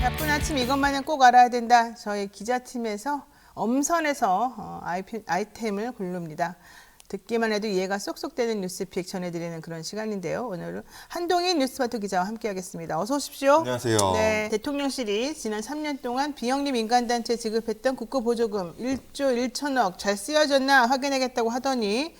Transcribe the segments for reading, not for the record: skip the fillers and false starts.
바쁜 아침 이것만은 꼭 알아야 된다. 저희 기자팀에서 엄선해서 아이템을 고릅니다. 듣기만 해도 이해가 쏙쏙 되는 뉴스픽 전해드리는 그런 시간인데요. 오늘은 한동인 뉴스마트 기자와 함께하겠습니다. 어서 오십시오. 안녕하세요. 네, 대통령실이 지난 3년 동안 비영리 민간단체 지급했던 국고보조금 1조 1천억 잘 쓰여졌나 확인하겠다고 하더니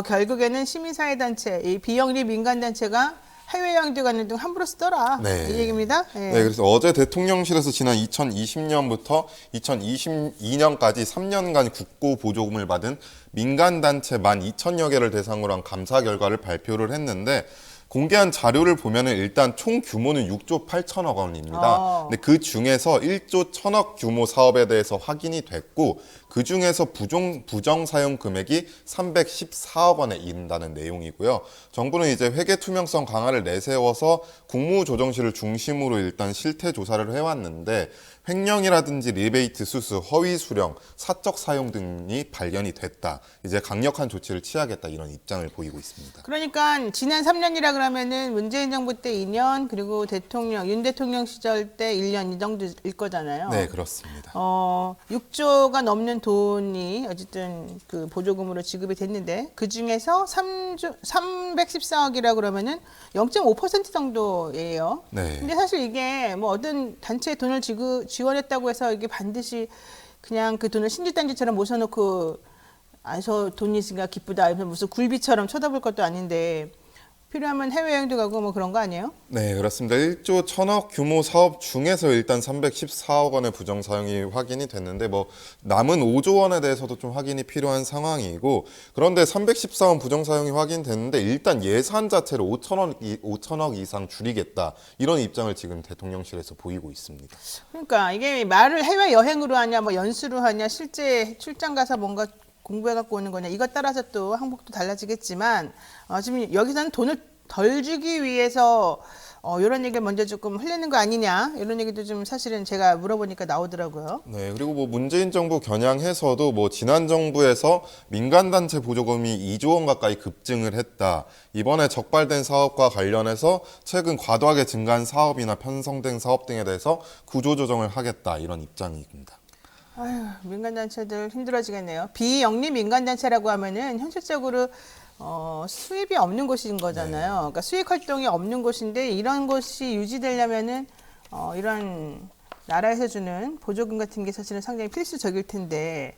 결국에는 시민사회단체, 이 비영리 민간단체가 해외여행도 가는 등 함부로 쓰더라. 네. 이 얘기입니다. 네. 네, 그래서 어제 대통령실에서 지난 2020년부터 2022년까지 3년간 국고 보조금을 받은 민간단체 12,000여 개를 대상으로 한 감사 결과를 발표를 했는데 공개한 자료를 보면은 일단 총 규모는 6조 8천억 원입니다. 근데 그 중에서 1조 1천억 규모 사업에 대해서 확인이 됐고 그 중에서 부정 사용 금액이 314억 원에 이른다는 내용이고요. 정부는 이제 회계 투명성 강화를 내세워서 국무조정실을 중심으로 일단 실태 조사를 해왔는데 횡령이라든지 리베이트 수수, 허위 수령, 사적 사용 등이 발견이 됐다. 이제 강력한 조치를 취하겠다 이런 입장을 보이고 있습니다. 그러니까 지난 3년이라 그러면은 문재인 정부 때 2년 그리고 윤 대통령 시절 때 1년 이 정도일 거잖아요. 네, 그렇습니다. 6조가 넘는 돈이 어쨌든 그 보조금으로 지급이 됐는데 그 중에서 314억이라 그러면은 0.5% 정도예요. 네. 근데 사실 이게 뭐 어떤 단체에 돈을 지원했다고 해서 이게 반드시 그냥 그 돈을 신주단지처럼 모셔놓고 저 돈이 있으니까 기쁘다. 무슨 굴비처럼 쳐다볼 것도 아닌데 필요하면 해외여행도 가고 뭐 그런 거 아니에요? 네, 그렇습니다. 1조 1천억 규모 사업 중에서 일단 314억 원의 부정 사용이 확인이 됐는데 뭐 남은 5조 원에 대해서도 좀 확인이 필요한 상황이고 그런데 314원 부정 사용이 확인됐는데 일단 예산 자체를 5천억 이상 줄이겠다 이런 입장을 지금 대통령실에서 보이고 있습니다. 그러니까 이게 말을 해외여행으로 하냐 뭐 연수로 하냐 실제 출장 가서 뭔가 공부해 갖고 오는 거냐 이것 따라서 또 항목도 달라지겠지만 지금 여기서는 돈을 덜 주기 위해서 이런 얘기를 먼저 조금 흘리는 거 아니냐 이런 얘기도 좀 사실은 제가 물어보니까 나오더라고요. 네, 그리고 뭐 문재인 정부 겨냥해서도 뭐 지난 정부에서 민간단체 보조금이 2조 원 가까이 급증을 했다. 이번에 적발된 사업과 관련해서 최근 과도하게 증가한 사업이나 편성된 사업 등에 대해서 구조조정을 하겠다 이런 입장입니다. 아휴, 민간단체들 힘들어지겠네요. 비영리 민간단체라고 하면은 현실적으로 수입이 없는 곳인 거잖아요. 그러니까 수익 활동이 없는 곳인데 이런 곳이 유지되려면은 이런 나라에서 주는 보조금 같은 게 사실은 상당히 필수적일 텐데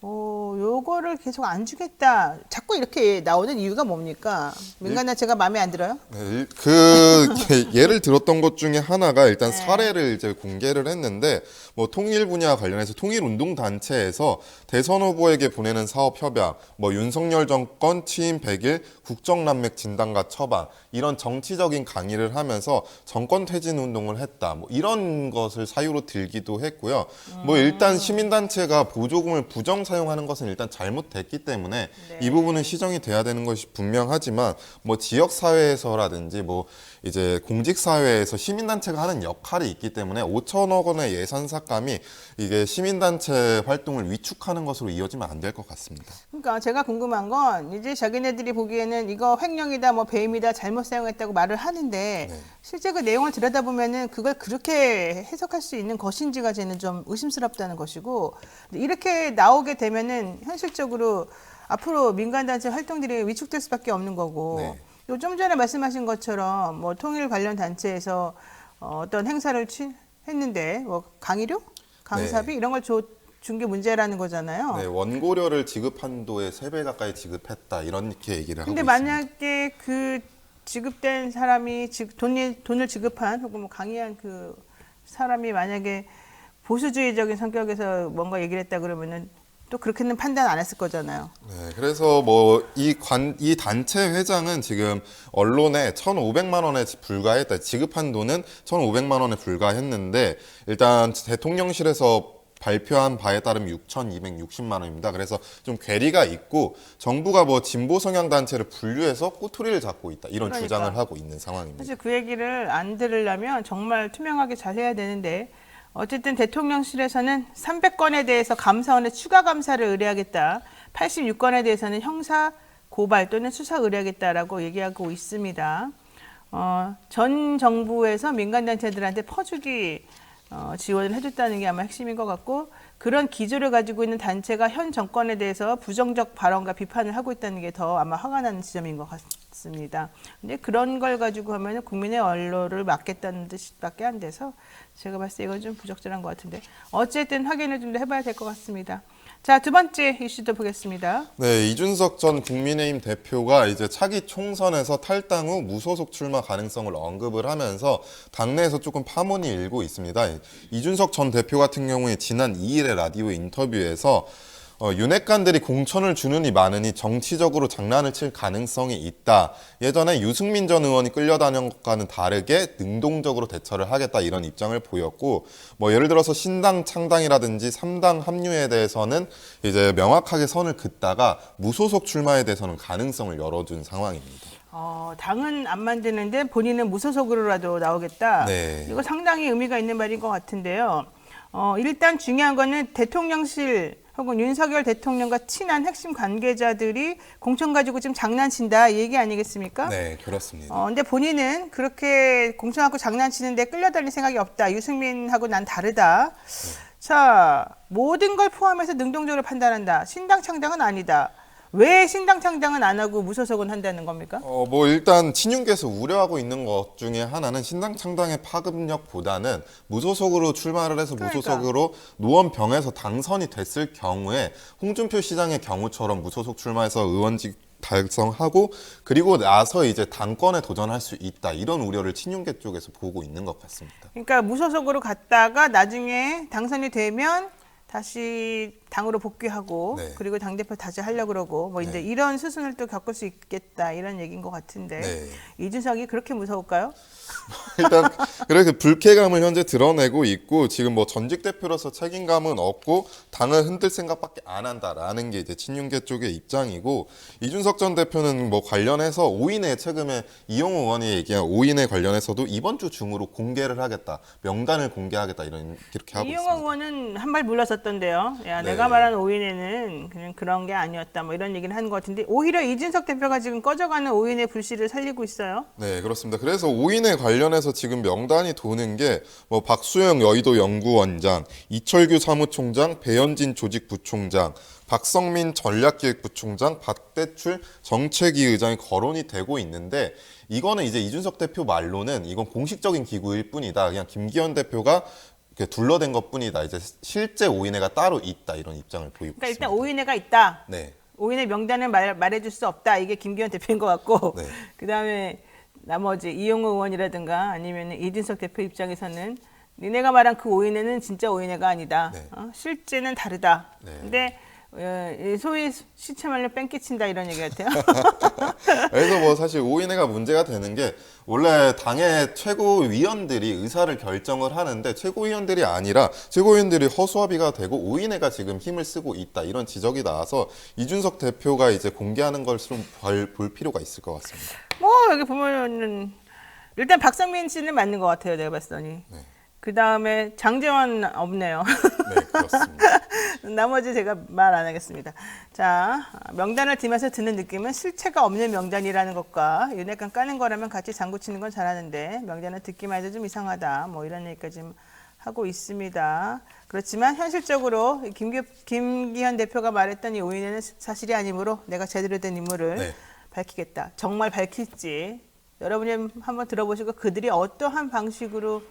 요거를 계속 안 주겠다. 자꾸 이렇게 나오는 이유가 뭡니까? 민간단체가 마음에 안 들어요? 네, 예를 들었던 것 중에 하나가 일단 사례를 이제 공개를 했는데 뭐 통일 분야 관련해서 통일운동단체에서 대선 후보에게 보내는 사업 협약, 뭐 윤석열 정권 취임 100일 국정난맥 진단과 처방 이런 정치적인 강의를 하면서 정권 퇴진 운동을 했다. 뭐 이런 것을 사유로 들기도 했고요. 뭐 일단 시민단체가 보조금을 부정 사용하는 것은 일단 잘못됐기 때문에 이 부분은 시정이 돼야 되는 것이 분명하지만 뭐 지역 사회에서라든지 뭐 이제 공직 사회에서 시민단체가 하는 역할이 있기 때문에 5천억 원의 예산 삭감이 이게 시민단체 활동을 위축하는 것으로 이어지면 안 될 것 같습니다. 그러니까 제가 궁금한 건 이제 자기네들이 보기에는 이거 횡령이다 뭐 배임이다 잘못 사용했다고 말을 하는데 실제 그 내용을 들여다보면은 그걸 그렇게 해석할 수 있는 것인지가 저는 좀 의심스럽다는 것이고 이렇게 나오게 되면은 현실적으로 앞으로 민간단체 활동들이 위축될 수밖에 없는 거고 좀 전에 말씀하신 것처럼 뭐 통일 관련 단체에서 어떤 행사를 했는데 뭐 강의료, 강사비 이런 걸 준 게 문제라는 거잖아요. 네, 원고료를 지급 한도의 3배 가까이 지급했다 이렇게 얘기를 하고 근데 있습니다. 만약에 그 지급된 사람이 돈을 지급한 혹은 뭐 강의한 그 사람이 만약에 보수주의적인 성격에서 뭔가 얘기를 했다 그러면은 또 그렇게는 판단 안 했을 거잖아요. 네, 그래서 뭐 이 단체 회장은 지금 언론에 1,500만 원에 불과했다. 지급한 돈은 1,500만 원에 불과했는데 일단 대통령실에서 발표한 바에 따르면 6,260만 원입니다. 그래서 좀 괴리가 있고 정부가 뭐 진보 성향 단체를 분류해서 꼬투리를 잡고 있다. 이런 주장을 하고 있는 상황입니다. 사실 그 얘기를 안 들으려면 정말 투명하게 잘 해야 되는데 어쨌든 대통령실에서는 300건에 대해서 감사원에 추가 감사를 의뢰하겠다. 86건에 대해서는 형사 고발 또는 수사 의뢰하겠다라고 얘기하고 있습니다. 전 정부에서 민간단체들한테 퍼주기 지원을 해줬다는 게 아마 핵심인 것 같고 그런 기조를 가지고 있는 단체가 현 정권에 대해서 부정적 발언과 비판을 하고 있다는 게 더 아마 화가 나는 지점인 것 같습니다. 근데 그런 걸 가지고 하면 국민의 언론을 막겠다는 뜻밖에 안 돼서 제가 봤을 때 이건 좀 부적절한 것 같은데 어쨌든 확인을 좀 더 해봐야 될 것 같습니다. 자, 두 번째 이슈도 보겠습니다. 네, 이준석 전 국민의힘 대표가 이제 차기 총선에서 탈당 후 무소속 출마 가능성을 언급을 하면서 당내에서 조금 파문이 일고 있습니다. 이준석 전 대표 같은 경우에 지난 2일에 라디오 인터뷰에서 윤핵관들이 공천을 주느니 마느니 정치적으로 장난을 칠 가능성이 있다. 예전에 유승민 전 의원이 끌려다닌 것과는 다르게 능동적으로 대처를 하겠다 이런 입장을 보였고 뭐 예를 들어서 신당 창당이라든지 3당 합류에 대해서는 이제 명확하게 선을 긋다가 무소속 출마에 대해서는 가능성을 열어준 상황입니다. 당은 안 만드는데 본인은 무소속으로라도 나오겠다. 네. 이거 상당히 의미가 있는 말인 것 같은데요. 일단 중요한 거는 대통령실 혹은 윤석열 대통령과 친한 핵심 관계자들이 공천 가지고 지금 장난친다 이 얘기 아니겠습니까? 네, 그렇습니다. 근데 본인은 그렇게 공천하고 장난치는데 끌려다닐 생각이 없다. 유승민하고 난 다르다. 자, 모든 걸 포함해서 능동적으로 판단한다. 신당 창당은 아니다. 왜 신당 창당은 안 하고 무소속은 한다는 겁니까? 뭐 일단 친윤계에서 우려하고 있는 것 중에 하나는 신당 창당의 파급력보다는 무소속으로 출마를 해서 무소속으로 노원병에서 당선이 됐을 경우에 홍준표 시장의 경우처럼 무소속 출마해서 의원직 달성하고 그리고 나서 이제 당권에 도전할 수 있다 이런 우려를 친윤계 쪽에서 보고 있는 것 같습니다. 그러니까 무소속으로 갔다가 나중에 당선이 되면 다시 당으로 복귀하고 네. 그리고 당대표 다시 하려고 그러고 뭐 이제 이런 수순을 또 겪을 수 있겠다 이런 얘기인 것 같은데 네. 이준석이 그렇게 무서울까요? 일단 그렇게 불쾌감을 현재 드러내고 있고 지금 뭐 전직 대표로서 책임감은 없고 당을 흔들 생각밖에 안 한다라는 게 이제 친윤계 쪽의 입장이고 이준석 전 대표는 뭐 관련해서 5인의 최근에 이용호 의원이 얘기한 5인에 관련해서도 이번 주 중으로 공개를 하겠다 명단을 공개하겠다 이렇게 하고 이용호 있습니다. 의원은 한 발 물러섰던데요. 야, 네. 내가 말한 5인에는 그냥 그런 게 아니었다 뭐 이런 얘기를 하는 것 같은데 오히려 이준석 대표가 지금 꺼져가는 5인의 불씨를 살리고 있어요. 네, 그렇습니다. 그래서 5인에 관련해서 지금 명단이 도는 게 뭐 박수영 여의도 연구원장, 이철규 사무총장, 배현진 조직부총장, 박성민 전략기획부총장, 박대출 정책위 의장이 거론이 되고 있는데 이거는 이제 이준석 대표 말로는 이건 공식적인 기구일 뿐이다. 그냥 김기현 대표가 둘러댄 것뿐이다. 이제 실제 5인회가 따로 있다 이런 입장을 보이고 그러니까 있습니다. 일단 5인회가 있다. 네. 5인의 명단을 말해줄 수 없다. 이게 김기현 대표인 것 같고 네. 그다음에 나머지 이용호 의원이라든가 아니면 이준석 대표 입장에서는 니네가 말한 그 5인회는 진짜 5인회가 아니다. 네. 실제는 다르다. 네. 근데 소위 시체말로 뺑기친다 이런 얘기 같아요. 그래서 뭐 사실 5인회가 문제가 되는 게 원래 당의 최고위원들이 의사를 결정을 하는데 최고위원들이 아니라 최고위원들이 허수아비가 되고 5인회가 지금 힘을 쓰고 있다 이런 지적이 나와서 이준석 대표가 이제 공개하는 걸 좀 볼 필요가 있을 것 같습니다. 뭐 여기 보면은 일단 박성민 씨는 맞는 것 같아요. 내가 봤더니. 네. 그 다음에 장제원 없네요. 네, 그렇습니다. 나머지 제가 말 안 하겠습니다. 자, 명단을 들면서 드는 느낌은 실체가 없는 명단이라는 것과 윤핵관 까는 거라면 같이 장구 치는 건 잘하는데 명단을 듣기만 해도 좀 이상하다. 뭐 이런 얘기까지 좀 하고 있습니다. 그렇지만 현실적으로 김기현 대표가 말했던 이 5인에는 사실이 아니므로 내가 제대로 된 인물을 네. 밝히겠다. 정말 밝힐지 여러분이 한번 들어보시고 그들이 어떠한 방식으로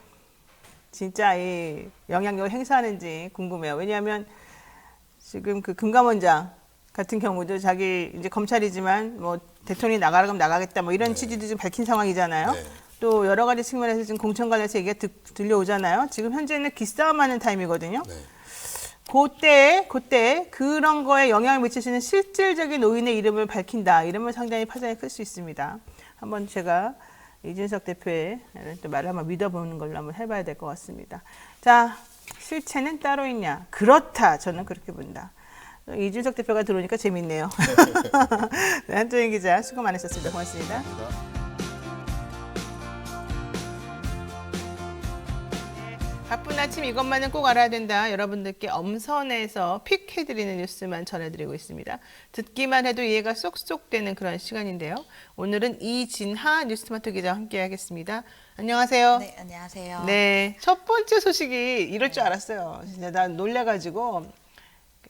진짜 이 영향력을 행사하는지 궁금해요. 왜냐하면 지금 그 금감원장 같은 경우도 자기 이제 검찰이지만 뭐 대통령이 나가라면 나가겠다 뭐 이런 취지도 좀 밝힌 상황이잖아요. 네. 또 여러 가지 측면에서 지금 공천 관련해서 얘기가 들려오잖아요. 지금 현재는 기싸움하는 타임이거든요. 네. 그때 그런 거에 영향을 미칠 수 있는 실질적인 오인의 이름을 밝힌다. 이러면 상당히 파장이 클 수 있습니다. 한번 제가 이준석 대표의 또 말을 한번 믿어보는 걸로 한번 해봐야 될 것 같습니다. 자, 실체는 따로 있냐? 그렇다. 저는 그렇게 본다. 이준석 대표가 들어오니까 재밌네요. 네, 한동희 기자 수고 많으셨습니다. 고맙습니다. 바쁜 아침 이것만은 꼭 알아야 된다. 여러분들께 엄선해서 픽해드리는 뉴스만 전해드리고 있습니다. 듣기만 해도 이해가 쏙쏙 되는 그런 시간인데요. 오늘은 이진하 뉴스토마토 기자와 함께하겠습니다. 안녕하세요. 네, 안녕하세요. 네, 첫 번째 소식이 이럴 줄 알았어요. 진짜 난 놀래가지고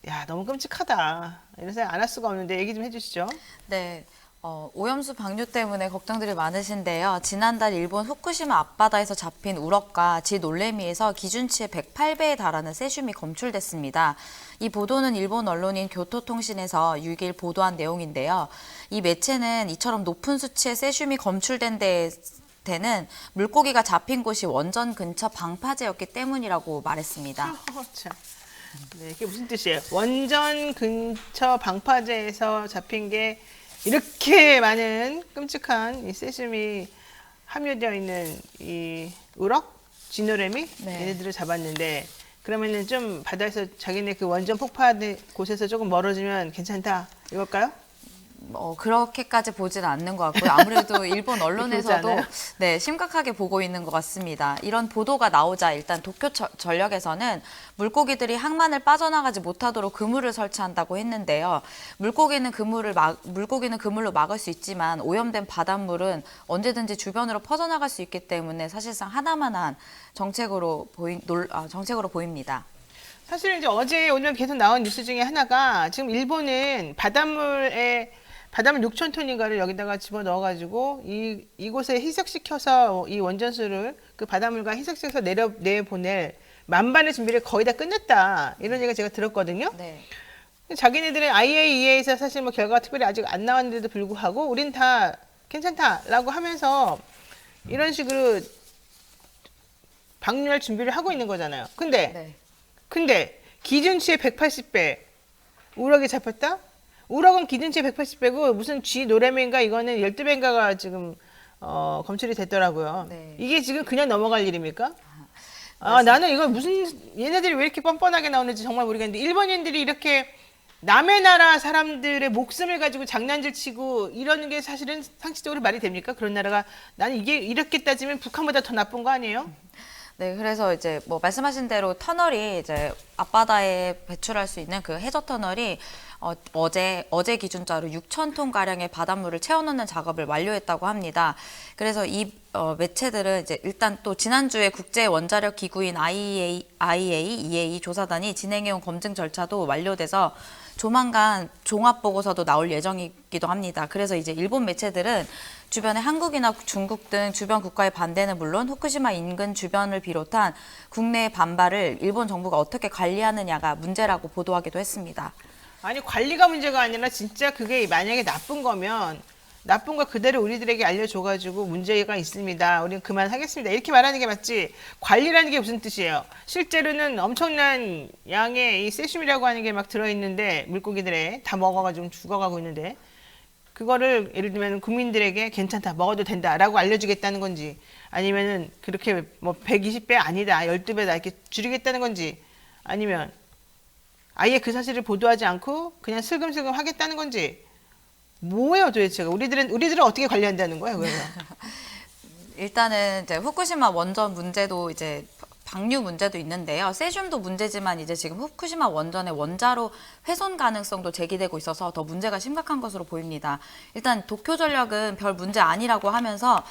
야 너무 끔찍하다. 이런 생각 안 할 수가 없는데 얘기 좀 해주시죠. 네. 오염수 방류 때문에 걱정들이 많으신데요. 지난달 일본 후쿠시마 앞바다에서 잡힌 우럭과 지놀래미에서 기준치의 108배에 달하는 세슘이 검출됐습니다. 이 보도는 일본 언론인 교토통신에서 6일 보도한 내용인데요. 이 매체는 이처럼 높은 수치의 세슘이 검출된 데는 물고기가 잡힌 곳이 원전 근처 방파제였기 때문이라고 말했습니다. 참. 네, 이게 무슨 뜻이에요? 원전 근처 방파제에서 잡힌 게 이렇게 많은 끔찍한 이 세슘이 함유되어 있는 이 우럭, 지노래미 네. 얘네들을 잡았는데 그러면은 좀 바다에서 자기네 그 원전 폭파된 곳에서 조금 멀어지면 괜찮다 이걸까요? 그렇게까지 보지는 않는 것 같고요. 아무래도 일본 그렇지 언론에서도 않아요? 네, 심각하게 보고 있는 것 같습니다. 이런 보도가 나오자 일단 도쿄전력에서는 물고기들이 항만을 빠져나가지 못하도록 그물을 설치한다고 했는데요. 물고기는 그물로 막을 수 있지만 오염된 바닷물은 언제든지 주변으로 퍼져나갈 수 있기 때문에 사실상 하나만한 정책으로 보입니다. 사실 이제 어제 오늘 계속 나온 뉴스 중에 하나가 지금 일본은 바닷물 6천 톤인가를 여기다가 집어 넣어가지고 이곳에 희석시켜서 이 원전수를 그 바닷물과 희석시켜서 내보낼 만반의 준비를 거의 다 끝냈다 이런 얘기가 제가 들었거든요. 네. 자기네들은 IAEA에서 사실 뭐 결과가 특별히 아직 안 나왔는데도 불구하고 우린 다 괜찮다라고 하면서 이런 식으로 방류할 준비를 하고 있는 거잖아요. 근데 기준치의 180배 우럭이 잡혔다? 우럭은 기준치 180배고 무슨 쥐노래미인가 이거는 12배인가가 지금 검출이 됐더라고요. 네. 이게 지금 그냥 넘어갈 일입니까? 나는 이거 무슨 얘네들이 왜 이렇게 뻔뻔하게 나오는지 정말 모르겠는데 일본인들이 이렇게 남의 나라 사람들의 목숨을 가지고 장난질 치고 이러는 게 사실은 상식적으로 말이 됩니까? 그런 나라가 나는 이게 이렇게 따지면 북한보다 더 나쁜 거 아니에요? 네, 그래서 이제 뭐 말씀하신 대로 터널이 이제 앞바다에 배출할 수 있는 그 해저 터널이 어제 기준자로 6천 톤 가량의 바닷물을 채워넣는 작업을 완료했다고 합니다. 그래서 이 매체들은 이제 일단 또 지난주에 국제 원자력 기구인 IAEA 조사단이 진행해온 검증 절차도 완료돼서 조만간 종합 보고서도 나올 예정이기도 합니다. 그래서 이제 일본 매체들은 주변에 한국이나 중국 등 주변 국가의 반대는 물론 후쿠시마 인근 주변을 비롯한 국내의 반발을 일본 정부가 어떻게 관리하느냐가 문제라고 보도하기도 했습니다. 아니 관리가 문제가 아니라 진짜 그게 만약에 나쁜 거면 나쁜 거 그대로 우리들에게 알려줘가지고 문제가 있습니다. 우리는 그만하겠습니다. 이렇게 말하는 게 맞지. 관리라는 게 무슨 뜻이에요? 실제로는 엄청난 양의 이 세슘이라고 하는 게 막 들어있는데 물고기들에 다 먹어가지고 죽어가고 있는데 그거를 예를 들면 국민들에게 괜찮다, 먹어도 된다라고 알려주겠다는 건지 아니면은 그렇게 뭐 120배 아니다, 12배다 이렇게 줄이겠다는 건지 아니면 아예 그 사실을 보도하지 않고 그냥 슬금슬금 하겠다는 건지 뭐예요 도대체가? 우리들은 어떻게 관리한다는 거예요, 그래서? 일단은 이제 후쿠시마 원전 문제도 이제 방류 문제도 있는데요. 세슘도 문제지만 이제 지금 후쿠시마 원전의 원자로 훼손 가능성도 제기되고 있어서 더 문제가 심각한 것으로 보입니다. 일단 도쿄전력은 별 문제 아니라고 하면서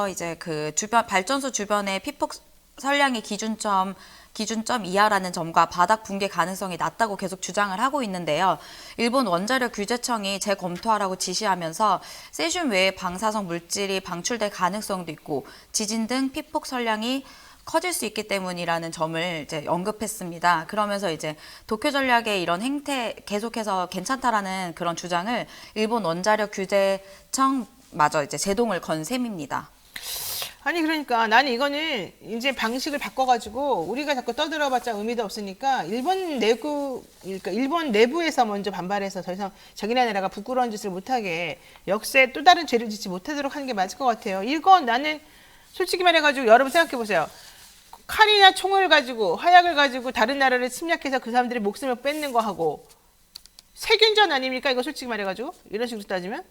이제 그 발전소 주변의 피폭 설량이 기준점 이하라는 점과 바닥 붕괴 가능성이 낮다고 계속 주장을 하고 있는데요. 일본 원자력 규제청이 재검토하라고 지시하면서 세슘 외에 방사성 물질이 방출될 가능성도 있고 지진 등 피폭 설량이 커질 수 있기 때문이라는 점을 이제 언급했습니다. 그러면서 이제 도쿄전력의 이런 행태 계속해서 괜찮다라는 그런 주장을 일본 원자력 규제청마저 이제 제동을 건 셈입니다. 아니 그러니까 나는 이거는 이제 방식을 바꿔가지고 우리가 자꾸 떠들어봤자 의미도 없으니까 일본 내부에서 먼저 반발해서 더 이상 자기네 나라가 부끄러운 짓을 못하게 역사에 또 다른 죄를 짓지 못하도록 하는 게 맞을 것 같아요. 이건 나는 솔직히 말해가지고 여러분 생각해 보세요. 칼이나 총을 가지고 화약을 가지고 다른 나라를 침략해서 그 사람들의 목숨을 뺏는 거 하고 세균전 아닙니까? 이거 솔직히 말해가지고 이런 식으로 따지면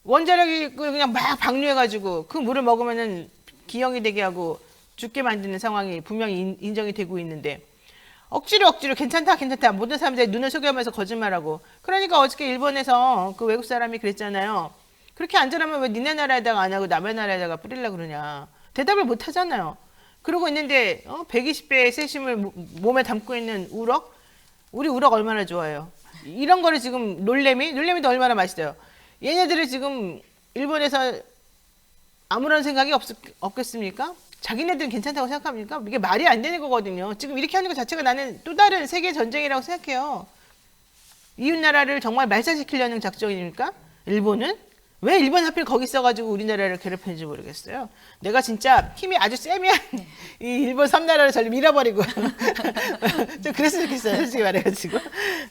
원자력이 그냥 막 방류해가지고 그 물을 먹으면은 기형이 되게 하고 죽게 만드는 상황이 분명히 인정이 되고 있는데 억지로 괜찮다 모든 사람들이 눈을 속여면서 거짓말하고 그러니까 어저께 일본에서 그 외국 사람이 그랬잖아요. 그렇게 안전하면 왜 니네 나라에다가 안 하고 남의 나라에다가 뿌리려고 그러냐. 대답을 못 하잖아요. 그러고 있는데 120배의 세심을 몸에 담고 있는 우럭? 우리 우럭 얼마나 좋아해요. 이런 거를 지금 놀래미도 얼마나 맛있어요. 얘네들을 지금 일본에서 아무런 생각이 없겠습니까? 자기네들은 괜찮다고 생각합니까? 이게 말이 안 되는 거거든요. 지금 이렇게 하는 것 자체가 나는 또 다른 세계 전쟁이라고 생각해요. 이웃 나라를 정말 말살시키려는 작전입니까? 일본은? 왜 일본 하필 거기 있어가지고 우리나라를 괴롭히는지 모르겠어요. 내가 진짜 힘이 아주 세면 이 일본 섬나라를 저리 밀어버리고 좀 그랬으면 좋겠어요. 솔직히 말해가지고.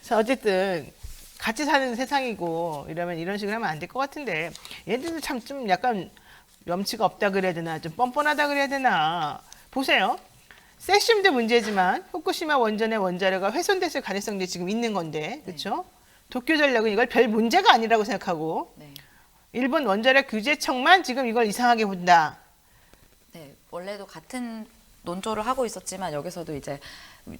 자, 어쨌든 같이 사는 세상이고 이러면 이런 식으로 하면 안 될 것 같은데 얘들도 참 좀 약간 염치가 없다 그래야 되나 좀 뻔뻔하다 그래야 되나 보세요. 세슘도 문제지만 후쿠시마 원전의 원자료가 훼손됐을 가능성도 지금 있는 건데 그렇죠? 도쿄전력은 이걸 별 문제가 아니라고 생각하고 네. 일본 원자력 규제청만 지금 이걸 이상하게 본다. 네, 원래도 같은 논조를 하고 있었지만 여기서도 이제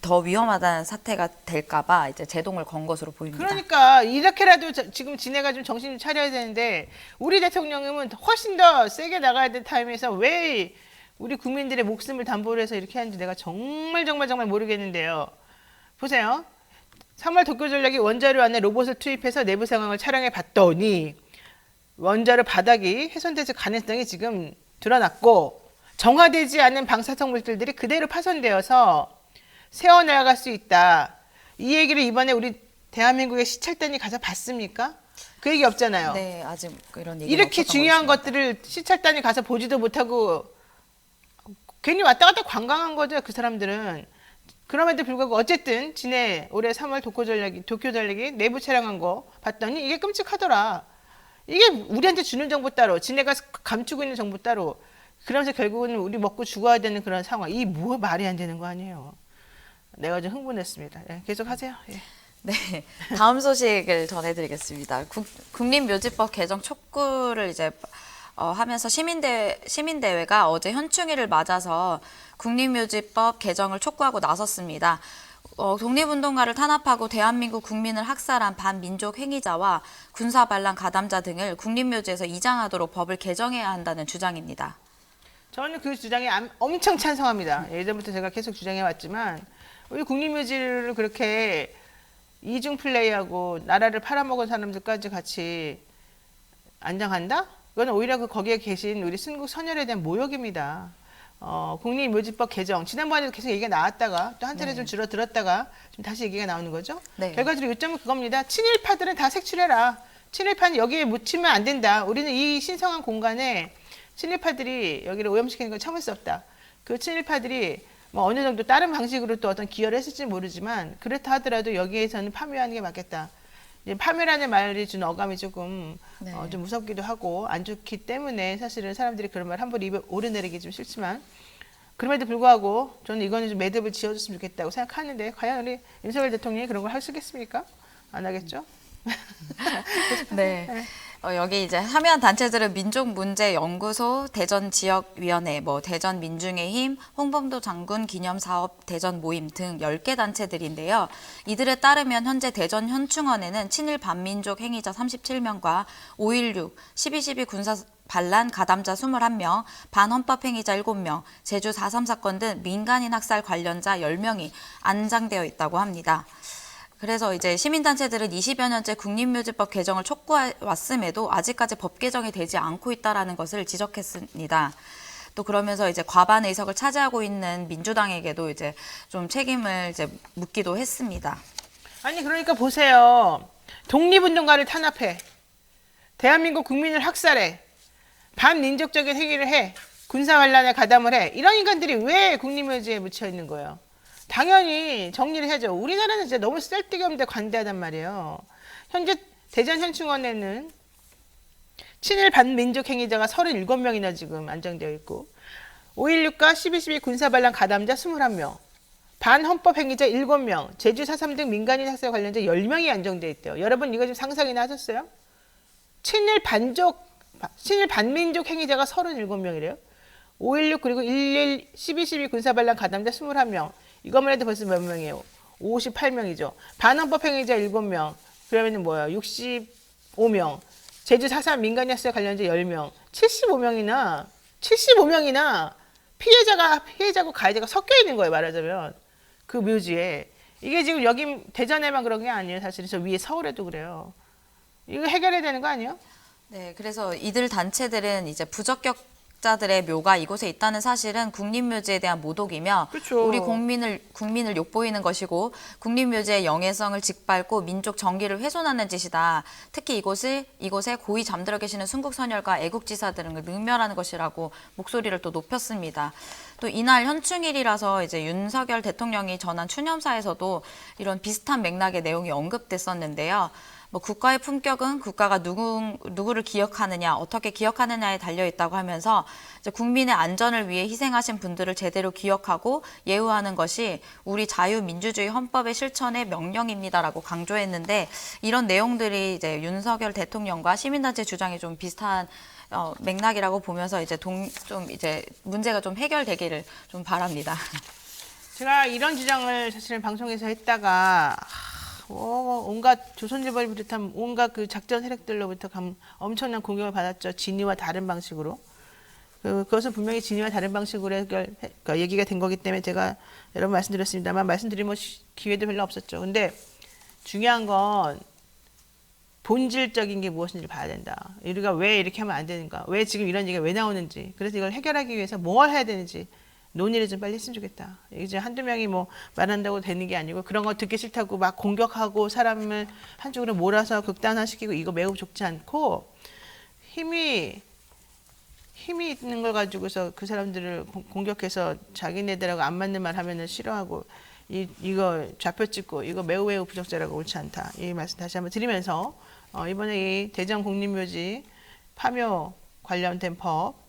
더 위험하다는 사태가 될까봐 이제 제동을 건 것으로 보입니다. 그러니까 이렇게라도 지금 지네가 좀 정신을 차려야 되는데 우리 대통령은 훨씬 더 세게 나가야 될 타임에서 왜 우리 국민들의 목숨을 담보로 해서 이렇게 하는지 내가 정말 모르겠는데요. 보세요. 3월 도쿄전력이 원자료 안에 로봇을 투입해서 내부 상황을 촬영해 봤더니 원자료 바닥이 훼손됐을 가능성이 지금 드러났고 정화되지 않은 방사성 물질들이 그대로 파손되어서 새어나갈 수 있다. 이 얘기를 이번에 우리 대한민국의 시찰단이 가서 봤습니까? 그 얘기 없잖아요. 네, 아직 이런 얘기 이렇게 중요한 것들을 시찰단이 가서 보지도 못하고 괜히 왔다 갔다 관광한 거죠. 그 사람들은. 그럼에도 불구하고 어쨌든 지내 올해 3월 도쿄전력이 내부 촬영한 거 봤더니 이게 끔찍하더라. 이게 우리한테 주는 정보 따로, 지네가 감추고 있는 정보 따로. 그러면서 결국은 우리 먹고 죽어야 되는 그런 상황. 이 뭐 말이 안 되는 거 아니에요. 내가 좀 흥분했습니다. 예, 계속 하세요. 예. 네, 다음 소식을 전해드리겠습니다. 국립묘지법 개정 촉구를 이제 하면서 시민대회가 어제 현충일을 맞아서 국립묘지법 개정을 촉구하고 나섰습니다. 독립운동가를 탄압하고 대한민국 국민을 학살한 반민족 행위자와 군사반란 가담자 등을 국립묘지에서 이장하도록 법을 개정해야 한다는 주장입니다. 저는 그 주장에 엄청 찬성합니다. 예전부터 제가 계속 주장해왔지만 우리 국립묘지를 그렇게 이중 플레이하고 나라를 팔아먹은 사람들까지 같이 안장한다? 그건 오히려 거기에 계신 우리 순국 선열에 대한 모욕입니다. 국립묘지법 개정 지난번에도 계속 얘기가 나왔다가 또 한 차례 좀 줄어들었다가 좀 다시 얘기가 나오는 거죠. 네. 결과적으로 요점은 그겁니다. 친일파들은 다 색출해라. 친일파는 여기에 묻히면 안 된다. 우리는 이 신성한 공간에 친일파들이 여기를 오염시키는 건 참을 수 없다. 그 친일파들이 뭐 어느 정도 다른 방식으로 또 어떤 기여를 했을지 모르지만 그렇다 하더라도 여기에서는 파묘하는 게 맞겠다. 이제 파묘라는 말이 준 어감이 조금 네. 좀 무섭기도 하고 안 좋기 때문에 사실은 사람들이 그런 말 함부로 입에 오르내리기 좀 싫지만 그럼에도 불구하고 저는 이거는 좀 매듭을 지어줬으면 좋겠다고 생각하는데 과연 우리 윤석열 대통령이 그런 걸 할 수 있겠습니까? 안 하겠죠? 네. 여기 이제 참여한 단체들은 민족문제연구소, 대전지역위원회, 대전민중의힘, 홍범도 장군 기념사업 대전 모임 등 10개 단체들인데요. 이들에 따르면 현재 대전 현충원에는 친일 반민족 행위자 37명과 5.16, 12.12 군사 반란 가담자 21명, 반헌법 행위자 7명, 제주 4.3 사건 등 민간인 학살 관련자 10명이 안장되어 있다고 합니다. 그래서 이제 시민단체들은 20여 년째 국립묘지법 개정을 촉구해왔음에도 아직까지 법 개정이 되지 않고 있다는 것을 지적했습니다. 또 그러면서 이제 과반 의석을 차지하고 있는 민주당에게도 이제 좀 책임을 이제 묻기도 했습니다. 아니 그러니까 보세요. 독립운동가를 탄압해. 대한민국 국민을 학살해. 반민족적인 행위를 해. 군사반란에 가담을 해. 이런 인간들이 왜 국립묘지에 묻혀 있는 거예요? 당연히 정리를 해야죠. 우리나라는 진짜 너무 쓸데없는데 관대하단 말이에요. 현재 대전 현충원에는 친일 반민족 행위자가 37명이나 지금 안정되어 있고 5.16과 12.12 군사반란 가담자 21명, 반헌법 행위자 7명, 제주 4.3 등 민간인 학살 관련자 10명이 안정되어 있대요. 여러분 이거 좀 상상이나 하셨어요? 친일 반민족 행위자가 37명이래요. 5.16 그리고 1.1 12.12 군사반란 가담자 21명. 이것만 해도 벌써 몇 명이에요? 58명이죠. 반헌법 행위자 7명. 그러면은 뭐야? 65명. 제주 4.3 민간야스 관련자 10명. 75명이나 피해자고 가해자가 섞여 있는 거예요, 말하자면. 그 묘지에. 이게 지금 여기 대전에만 그런 게 아니에요. 사실 저 위에 서울에도 그래요. 이거 해결해야 되는 거 아니에요? 네, 그래서 이들 단체들은 이제 부적격자들의 묘가 이곳에 있다는 사실은 국립묘지에 대한 모독이며 그렇죠. 우리 국민을 욕보이는 것이고 국립묘지의 영예성을 짓밟고 민족 정기를 훼손하는 짓이다. 특히 이곳에 고이 잠들어 계시는 순국선열과 애국지사들을 능멸하는 것이라고 목소리를 또 높였습니다. 또 이날 현충일이라서 이제 윤석열 대통령이 전한 추념사에서도 이런 비슷한 맥락의 내용이 언급됐었는데요. 뭐 국가의 품격은 국가가 누구를 기억하느냐, 어떻게 기억하느냐에 달려 있다고 하면서 이제 국민의 안전을 위해 희생하신 분들을 제대로 기억하고 예우하는 것이 우리 자유민주주의 헌법의 실천의 명령입니다라고 강조했는데 이런 내용들이 이제 윤석열 대통령과 시민단체 주장이 좀 비슷한 맥락이라고 보면서 이제 이제 문제가 좀 해결되기를 좀 바랍니다. 제가 이런 주장을 사실은 방송에서 했다가 온갖 조선일보를 비롯한 온갖 그 작전 세력들로부터 엄청난 공격을 받았죠. 진위와 다른 방식으로. 그것은 분명히 진위와 다른 방식으로 그러니까 얘기가 된 거기 때문에 제가 여러 번 말씀드렸습니다만 말씀드릴 기회도 별로 없었죠. 근데 중요한 건 본질적인 게 무엇인지를 봐야 된다. 우리가 왜 이렇게 하면 안 되는가? 왜 지금 이런 얘기가 왜 나오는지. 그래서 이걸 해결하기 위해서 뭘 해야 되는지. 논의를 좀 빨리 했으면 좋겠다. 이제 한두 명이 뭐 말한다고 되는 게 아니고 그런 거 듣기 싫다고 막 공격하고 사람을 한쪽으로 몰아서 극단화시키고 이거 매우 좋지 않고 힘이 있는 걸 가지고서 그 사람들을 공격해서 자기네들하고 안 맞는 말 하면은 싫어하고 이거 좌표 찍고 이거 매우 부적절하고 옳지 않다. 이 말씀 다시 한번 드리면서 이번에 이 대전 국립묘지 파묘 관련된 법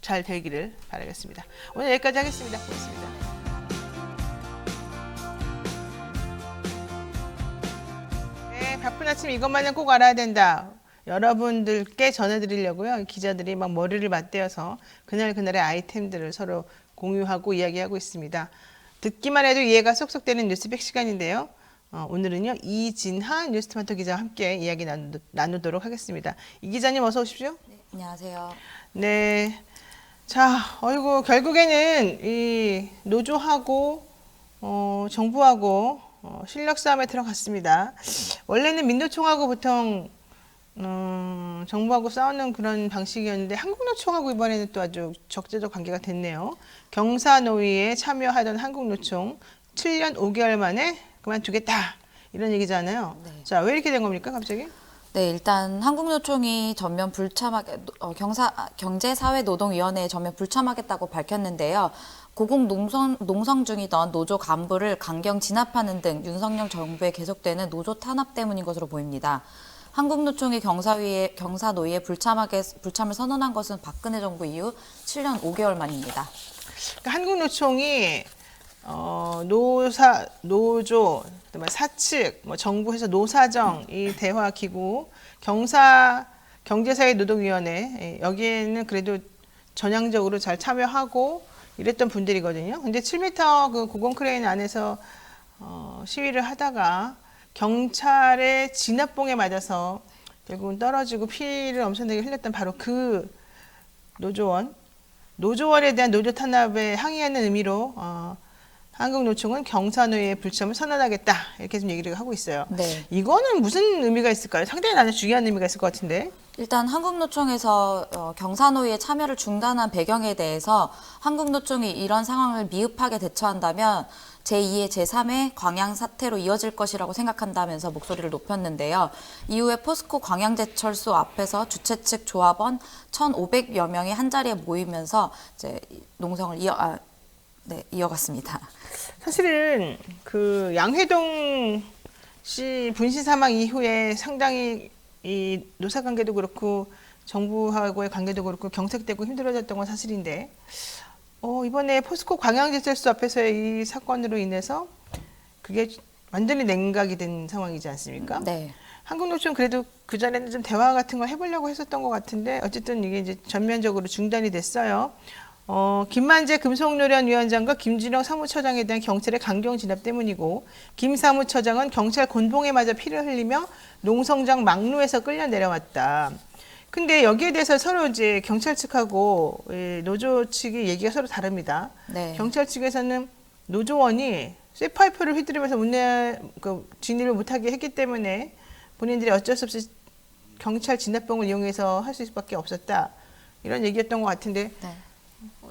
잘 되기를 바라겠습니다. 오늘 여기까지 하겠습니다. 고맙습니다. 네, 바쁜 아침 이것만은 꼭 알아야 된다. 여러분들께 전해드리려고요. 기자들이 막 머리를 맞대어서 그날의 아이템들을 서로 공유하고 이야기하고 있습니다. 듣기만 해도 이해가 쏙쏙 되는 뉴스백 시간인데요. 오늘은요 이진하 뉴스토마토 기자와 함께 이야기 나누도록 하겠습니다. 이 기자님 어서 오십시오. 네, 안녕하세요. 네. 자, 결국에는 이 노조하고 정부하고 실력 싸움에 들어갔습니다. 원래는 민노총하고 보통 정부하고 싸우는 그런 방식이었는데 한국노총하고 이번에는 또 아주 적재적 관계가 됐네요. 경사노위에 참여하던 한국노총 7년 5개월 만에 그만두겠다 이런 얘기잖아요. 네. 자, 왜 이렇게 된 겁니까 갑자기? 네, 일단 한국노총이 전면 경제사회노동위원회에 전면 불참하겠다고 밝혔는데요. 고공 농성 중이던 노조 간부를 강경 진압하는 등 윤석열 정부에 계속되는 노조 탄압 때문인 것으로 보입니다. 한국노총이 경사노위에 불참을 선언한 것은 박근혜 정부 이후 7년 5개월 만입니다. 그러니까 한국노총이 노조, 그다음에 사측, 정부에서 노사정, 이 대화기구, 경제사회노동위원회 여기에는 그래도 전향적으로 잘 참여하고 이랬던 분들이거든요. 근데 7m 그 고공 크레인 안에서 시위를 하다가 경찰의 진압봉에 맞아서 결국은 떨어지고 피를 엄청나게 흘렸던 바로 그 노조원에 대한 노조 탄압에 항의하는 의미로 한국노총은 경사노위에 불참을 선언하겠다 이렇게 좀 얘기를 하고 있어요. 네. 이거는 무슨 의미가 있을까요? 상당히 나는 중요한 의미가 있을 것 같은데. 일단 한국노총에서 경사노위의 참여를 중단한 배경에 대해서 한국노총이 이런 상황을 미흡하게 대처한다면 제2의 제3의 광양 사태로 이어질 것이라고 생각한다면서 목소리를 높였는데요. 이후에 포스코 광양제철소 앞에서 주최 측 조합원 1,500여 명이 한자리에 모이면서 이제 농성을 이어갔습니다. 사실은 그 양회동 씨 분신 사망 이후에 상당히 이 노사 관계도 그렇고 정부하고의 관계도 그렇고 경색되고 힘들어졌던 건 사실인데 이번에 포스코 광양제철소 앞에서의 이 사건으로 인해서 그게 완전히 냉각이 된 상황이지 않습니까? 네. 한국노총 그래도 그 전에는 좀 대화 같은 걸 해보려고 했었던 것 같은데 어쨌든 이게 이제 전면적으로 중단이 됐어요. 김만재 금속노련위원장과 김준영 사무처장에 대한 경찰의 강경 진압 때문이고 김 사무처장은 경찰 곤봉에 맞아 피를 흘리며 농성장 막루에서 끌려 내려왔다. 근데 여기에 대해서 서로 이제 경찰 측하고 노조 측이 얘기가 서로 다릅니다. 네. 경찰 측에서는 노조원이 쇠파이프를 휘두르면서 진입을 못하게 했기 때문에 본인들이 어쩔 수 없이 경찰 진압봉을 이용해서 할 수밖에 없었다. 이런 얘기였던 것 같은데 네.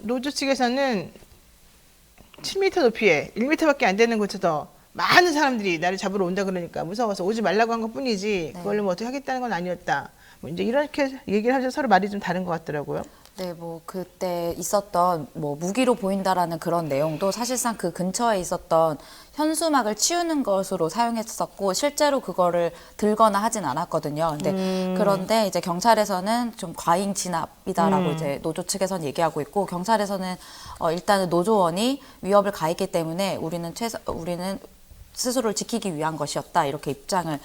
노조 측에서는 7m 높이에 1m밖에 안 되는 곳에서 많은 사람들이 나를 잡으러 온다 그러니까 무서워서 오지 말라고 한 것뿐이지 그걸로 뭐 어떻게 하겠다는 건 아니었다. 뭐 이제 이렇게 얘기를 하면서 서로 말이 좀 다른 것 같더라고요. 네, 뭐 그때 있었던 뭐 무기로 보인다라는 그런 내용도 사실상 그 근처에 있었던 현수막을 치우는 것으로 사용했었고 실제로 그거를 들거나 하진 않았거든요. 그런데 이제 경찰에서는 좀 과잉 진압이다라고 이제 노조 측에서는 얘기하고 있고 경찰에서는 일단은 노조원이 위협을 가했기 때문에 우리는 스스로를 지키기 위한 것이었다 이렇게 입장을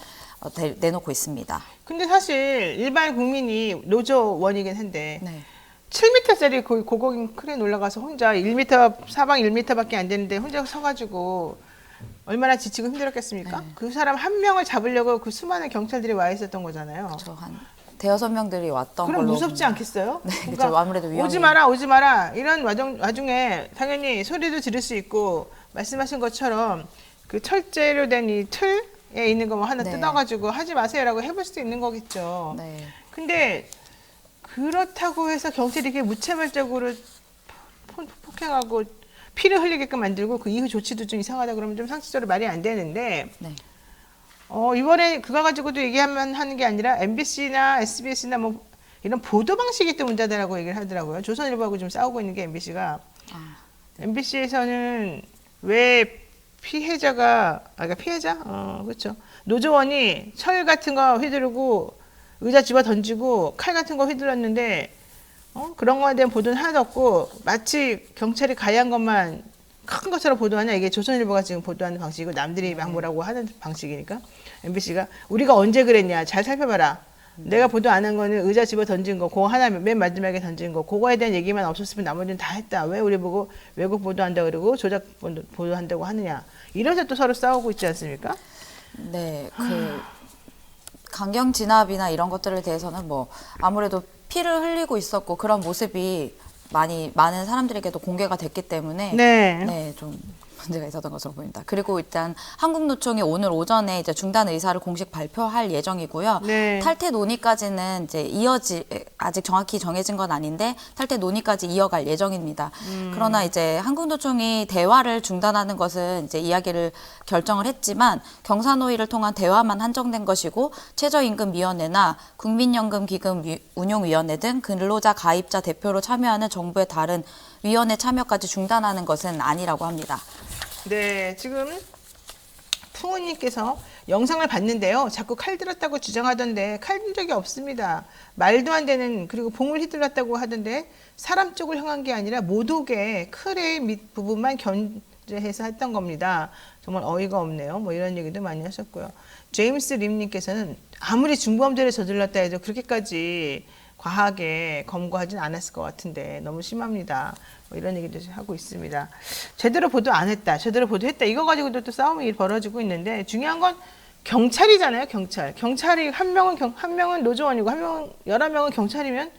내놓고 있습니다. 근데 사실 일반 국민이 노조원이긴 한데 네. 7m짜리 고고긴 크레인 올라가서 혼자 1m 사방 1m밖에 안 되는데 혼자 서가지고 얼마나 지치고 힘들었겠습니까? 네. 그 사람 한 명을 잡으려고 그 수많은 경찰들이 와 있었던 거잖아요. 그렇죠. 한 대여섯 명들이 왔던 그럼 걸로 무섭지 않겠어요? 네, 그렇죠. 아무래도 위험이 오지 마라 이런 와중에 당연히 소리도 지를 수 있고 말씀하신 것처럼 그 철제로 된 이 틀에 있는 거 뭐 하나 네. 뜯어가지고 하지 마세요라고 해볼 수도 있는 거겠죠. 네. 근데 그렇다고 해서 경찰이 이렇게 무차별적으로 폭행하고 피를 흘리게끔 만들고 그 이후 조치도 좀 이상하다 그러면 좀 상식적으로 말이 안 되는데 네. 이번에 그거 가지고도 얘기하면 하는 게 아니라 MBC나 SBS나 뭐 이런 보도 방식이 또 문제다라고 얘기를 하더라고요. 조선일보하고 좀 싸우고 있는 게 MBC가. MBC에서는 왜 그러니까 피해자? 그렇죠. 노조원이 철 같은 거 휘두르고 의자 집어 던지고 칼 같은 거 휘둘렀는데 그런 거에 대한 보도는 하나도 없고 마치 경찰이 가해한 것만 큰 것처럼 보도하냐 이게 조선일보가 지금 보도하는 방식이고 남들이 막 뭐라고 하는 방식이니까 MBC가 우리가 언제 그랬냐 잘 살펴봐라. 내가 보도 안 한 거는 의자 집어 던진 거 그거 하나 맨 마지막에 던진 거 그거에 대한 얘기만 없었으면 나머지는 다 했다. 왜 우리 보고 왜곡 보도한다 그러고 조작 보도한다고 하느냐. 이래서 또 서로 싸우고 있지 않습니까? 네, 강경 진압이나 이런 것들에 대해서는 뭐 아무래도 피를 흘리고 있었고 그런 모습이 많은 사람들에게도 공개가 됐기 때문에 네. 좀 문제가 있었던 것으로 보입니다. 그리고 일단 한국노총이 오늘 오전에 이제 중단 의사를 공식 발표할 예정이고요. 네. 탈퇴 논의까지는 이제 아직 정확히 정해진 건 아닌데 탈퇴 논의까지 이어갈 예정입니다. 그러나 이제 한국노총이 대화를 중단하는 것은 이제 이야기를 결정을 했지만 경사노위를 통한 대화만 한정된 것이고 최저임금위원회나 국민연금기금 운용위원회 등 근로자 가입자 대표로 참여하는 정부의 다른 위원회 참여까지 중단하는 것은 아니라고 합니다. 네, 지금 풍우님께서 영상을 봤는데요. 자꾸 칼 들었다고 주장하던데 칼 든 적이 없습니다. 말도 안 되는 그리고 봉을 휘둘렀다고 하던데 사람 쪽을 향한 게 아니라 모독의 크레인 밑 부분만 견제해서 했던 겁니다. 정말 어이가 없네요. 뭐 이런 얘기도 많이 하셨고요. 제임스 림님께서는 아무리 중범죄를 저질렀다 해도 그렇게까지 과하게 검거하진 않았을 것 같은데 너무 심합니다. 뭐 이런 얘기도 하고 있습니다. 제대로 보도 안 했다. 제대로 보도했다. 이거 가지고도 또 싸움이 벌어지고 있는데 중요한 건 경찰이잖아요. 경찰이 한 명은 노조원이고 11명은 경찰이면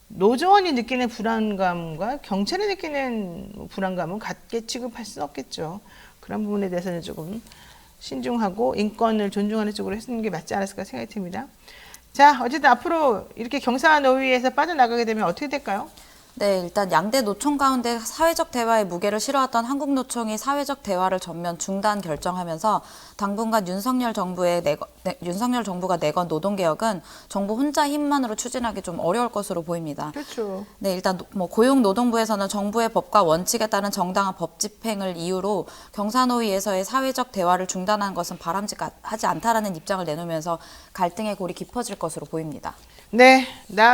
노조원이 느끼는 불안감과 경찰이 느끼는 불안감은 같게 취급할 수 없겠죠. 그런 부분에 대해서는 조금 신중하고 인권을 존중하는 쪽으로 했는 게 맞지 않았을까 생각이 듭니다. 자, 어쨌든 앞으로 이렇게 경사노위에서 빠져나가게 되면 어떻게 될까요? 네, 일단 양대 노총 가운데 사회적 대화에 무게를 실어왔던 한국노총이 사회적 대화를 전면 중단 결정하면서 당분간 윤석열 정부가 내건 노동개혁은 정부 혼자 힘만으로 추진하기 좀 어려울 것으로 보입니다. 그렇죠. 네, 일단 고용노동부에서는 정부의 법과 원칙에 따른 정당한 법 집행을 이유로 경사노위에서의 사회적 대화를 중단하는 것은 바람직하지 않다라는 입장을 내놓으면서 갈등의 골이 깊어질 것으로 보입니다. 네,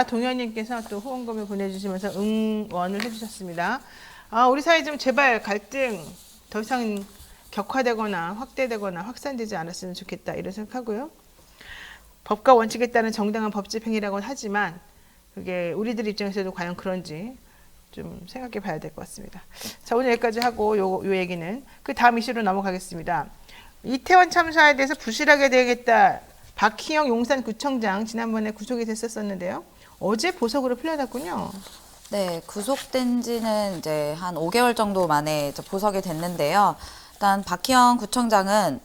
동현님께서 또 후원금을 보내주시면서 응원을 해주셨습니다. 우리 사이 좀 제발 갈등 더 이상 격화되거나 확대되거나 확산되지 않았으면 좋겠다 이런 생각하고요. 법과 원칙에 따른 정당한 법 집행이라고는 하지만 그게 우리들 입장에서도 과연 그런지 좀 생각해 봐야 될 것 같습니다. 자, 오늘 여기까지 하고 요 얘기는 그 다음 이슈로 넘어가겠습니다. 이태원 참사에 대해서 부실하게 대응했다. 박희영 용산구청장 지난번에 구속이 됐었는데요. 어제 보석으로 풀려났군요. 네, 구속된 지는 이제 한 5개월 정도 만에 이제 보석이 됐는데요. 일단 박희영 구청장은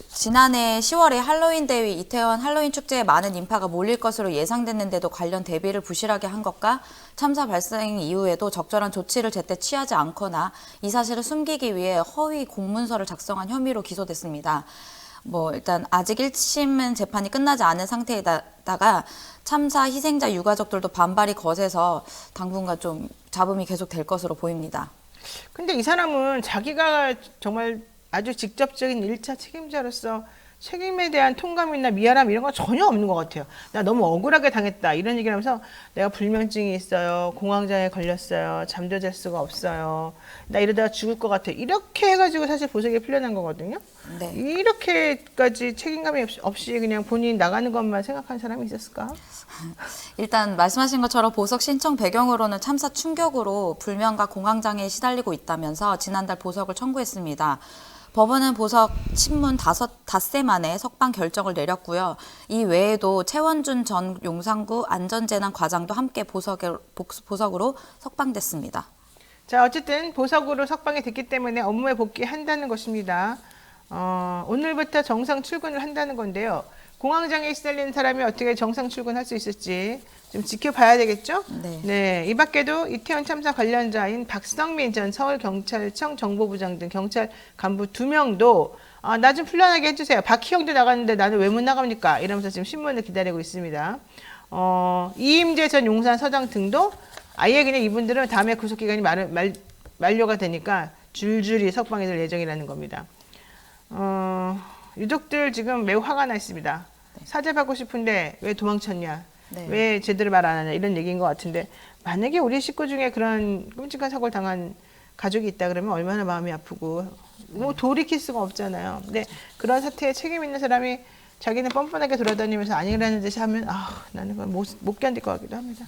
지난해 10월에 할로윈 대위 이태원 할로윈 축제에 많은 인파가 몰릴 것으로 예상됐는데도 관련 대비를 부실하게 한 것과 참사 발생 이후에도 적절한 조치를 제때 취하지 않거나 이 사실을 숨기기 위해 허위 공문서를 작성한 혐의로 기소됐습니다. 일단 아직 1심 재판이 끝나지 않은 상태에다가 참사 희생자 유가족들도 반발이 거세서 당분간 좀 잡음이 계속 될 것으로 보입니다. 근데 이 사람은 자기가 정말 아주 직접적인 1차 책임자로서 책임에 대한 통감이나 미안함 이런 거 전혀 없는 것 같아요. 나 너무 억울하게 당했다 이런 얘기를 하면서 내가 불면증이 있어요. 공황장애 걸렸어요. 잠도 잘 수가 없어요. 나 이러다가 죽을 것 같아. 이렇게 해가지고 사실 보석에 풀려난 거거든요. 네. 이렇게까지 책임감이 없이 그냥 본인이 나가는 것만 생각한 사람이 있었을까? 일단 말씀하신 것처럼 보석 신청 배경으로는 참사 충격으로 불면과 공황장애에 시달리고 있다면서 지난달 보석을 청구했습니다. 법원은 보석 신문 닷새 만에 석방 결정을 내렸고요. 이 외에도 최원준 전 용산구 안전재난과장도 함께 보석으로 석방됐습니다. 자, 어쨌든 보석으로 석방이 됐기 때문에 업무에 복귀한다는 것입니다. 오늘부터 정상 출근을 한다는 건데요. 공황장애에 시달리는 사람이 어떻게 정상 출근할 수 있을지 좀 지켜봐야 되겠죠? 네. 이 밖에도 이태원 참사 관련자인 박성민 전 서울경찰청 정보부장 등 경찰 간부 2명도 나 좀 풀려나게 해주세요. 박희영도 나갔는데 나는 왜 못 나갑니까? 이러면서 지금 신문을 기다리고 있습니다. 이임재 전 용산서장 등도 아예 그냥 이분들은 다음에 구속기간이 만료가 되니까 줄줄이 석방이 될 예정이라는 겁니다. 유족들 지금 매우 화가 나 있습니다. 사죄받고 싶은데 왜 도망쳤냐? 네. 왜 제대로 말 안 하냐? 이런 얘기인 것 같은데 만약에 우리 식구 중에 그런 끔찍한 사고를 당한 가족이 있다 그러면 얼마나 마음이 아프고 뭐 돌이킬 수가 없잖아요. 근데 그런 사태에 책임 있는 사람이 자기는 뻔뻔하게 돌아다니면서 아니라는 듯이 하면 나는 그건 못 견딜 것 같기도 합니다.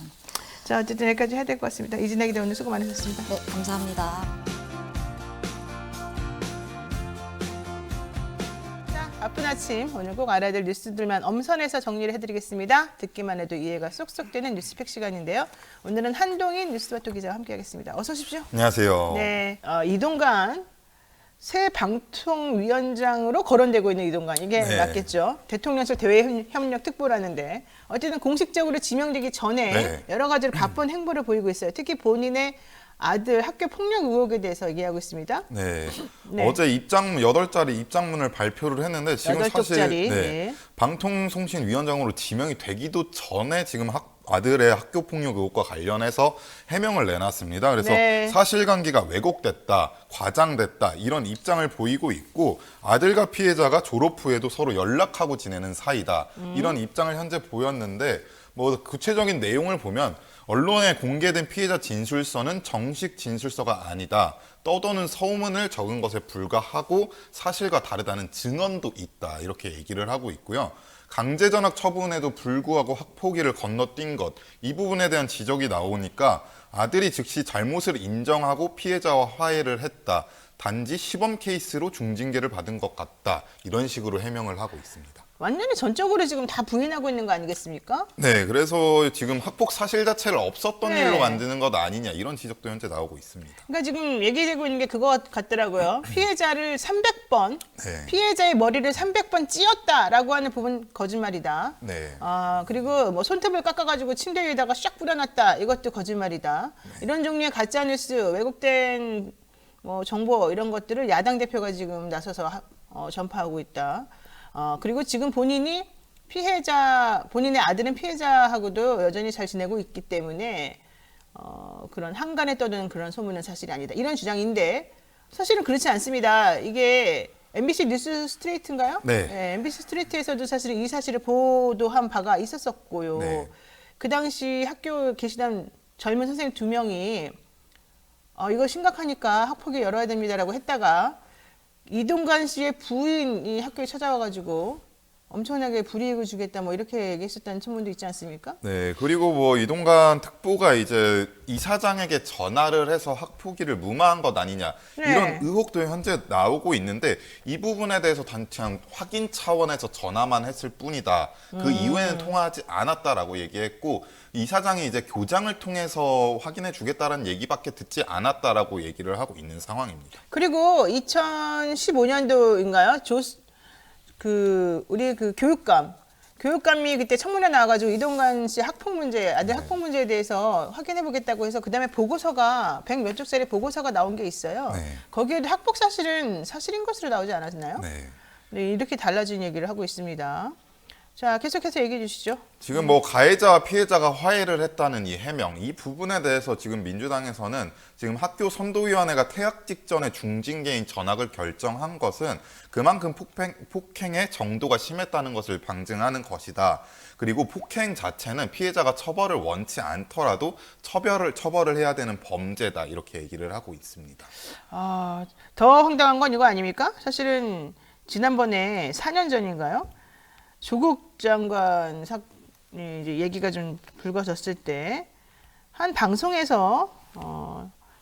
자, 어쨌든 여기까지 해야 될 것 같습니다. 이진아 기자 오늘 수고 많으셨습니다. 네, 감사합니다. 바쁜 아침 오늘 꼭 알아야 될 뉴스들만 엄선해서 정리를 해드리겠습니다. 듣기만 해도 이해가 쏙쏙 되는 뉴스팩 시간인데요. 오늘은 한동인 뉴스바토 기자와 함께하겠습니다. 어서 오십시오. 안녕하세요. 네, 이동관 새 방통위원장으로 거론되고 있는 이동관 이게 네. 맞겠죠? 대통령실 대외협력 특보라는데 어쨌든 공식적으로 지명되기 전에 네. 여러 가지로 바쁜 행보를 보이고 있어요. 특히 본인의 아들 학교 폭력 의혹에 대해서 얘기하고 있습니다. 네. 네. 어제 8자리 입장문을 발표를 했는데 지금 8쪽짜리. 사실 네. 방통통신위원장으로 지명이 되기도 전에 지금 아들의 학교 폭력 의혹과 관련해서 해명을 내놨습니다. 그래서 네. 사실관계가 왜곡됐다, 과장됐다 이런 입장을 보이고 있고 아들과 피해자가 졸업 후에도 서로 연락하고 지내는 사이다 이런 입장을 현재 보였는데 뭐 구체적인 내용을 보면 언론에 공개된 피해자 진술서는 정식 진술서가 아니다. 떠도는 소문을 적은 것에 불과하고 사실과 다르다는 증언도 있다. 이렇게 얘기를 하고 있고요. 강제전학 처분에도 불구하고 학폭위를 건너뛴 것, 이 부분에 대한 지적이 나오니까 아들이 즉시 잘못을 인정하고 피해자와 화해를 했다. 단지 시범 케이스로 중징계를 받은 것 같다. 이런 식으로 해명을 하고 있습니다. 완전히 전적으로 지금 다 부인하고 있는 거 아니겠습니까? 네, 그래서 지금 학폭 사실 자체를 없었던 네. 일로 만드는 것 아니냐 이런 지적도 현재 나오고 있습니다. 그러니까 지금 얘기되고 있는 게 그거 같더라고요. 피해자를 300번, 네. 피해자의 머리를 300번 찧었다라고 하는 부분 거짓말이다. 네. 그리고 뭐 손톱을 깎아가지고 침대 위에다가 샥 뿌려놨다. 이것도 거짓말이다. 이런 종류의 가짜뉴스, 왜곡된 뭐 정보 이런 것들을 야당 대표가 지금 나서서 전파하고 있다. 그리고 지금 본인의 아들은 피해자하고도 여전히 잘 지내고 있기 때문에 그런 한간에 떠드는 그런 소문은 사실이 아니다. 이런 주장인데 사실은 그렇지 않습니다. 이게 MBC 뉴스 스트레이트인가요? 네. MBC 스트레이트에서도 사실은 이 사실을 보도한 바가 있었었고요. 네. 그 당시 학교 계시던 젊은 선생님 2명이 이거 심각하니까 학폭위 열어야 됩니다라고 했다가 이동관 씨의 부인이 학교에 찾아와가지고 엄청나게 불이익을 주겠다 뭐 이렇게 얘기했었다는 청문도 있지 않습니까? 네, 그리고 뭐 이동관 특보가 이제 이사장에게 전화를 해서 학폭위를 무마한 것 아니냐 네. 이런 의혹도 현재 나오고 있는데 이 부분에 대해서 단창 확인 차원에서 전화만 했을 뿐이다. 그 이후에는 통화하지 않았다라고 얘기했고 이사장이 이제 교장을 통해서 확인해 주겠다라는 얘기밖에 듣지 않았다라고 얘기를 하고 있는 상황입니다. 그리고 2015년도인가요? 우리 그 교육감이 그때 청문회 나와가지고 이동관 씨 학폭 문제, 아들 학폭 문제에 대해서 확인해보겠다고 해서 그다음에 보고서가 100몇 쪽짜리 보고서가 나온 게 있어요. 네. 거기에도 학폭 사실은 사실인 것으로 나오지 않았나요? 네. 네, 이렇게 달라진 얘기를 하고 있습니다. 자, 계속해서 얘기해 주시죠. 지금 뭐 가해자와 피해자가 화해를 했다는 이 해명, 이 부분에 대해서 지금 민주당에서는 지금 학교 선도위원회가 퇴학 직전에 중징계인 전학을 결정한 것은 그만큼 폭행의 정도가 심했다는 것을 방증하는 것이다. 그리고 폭행 자체는 피해자가 처벌을 원치 않더라도 처벌을 해야 되는 범죄다. 이렇게 얘기를 하고 있습니다. 더 황당한 건 이거 아닙니까? 사실은 지난번에 4년 전인가요? 조국 장관 이제 얘기가 좀 불거졌을 때 한 방송에서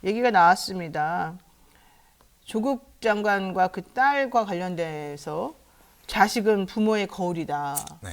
얘기가 나왔습니다. 조국 장관과 그 딸과 관련돼서 자식은 부모의 거울이다. 네.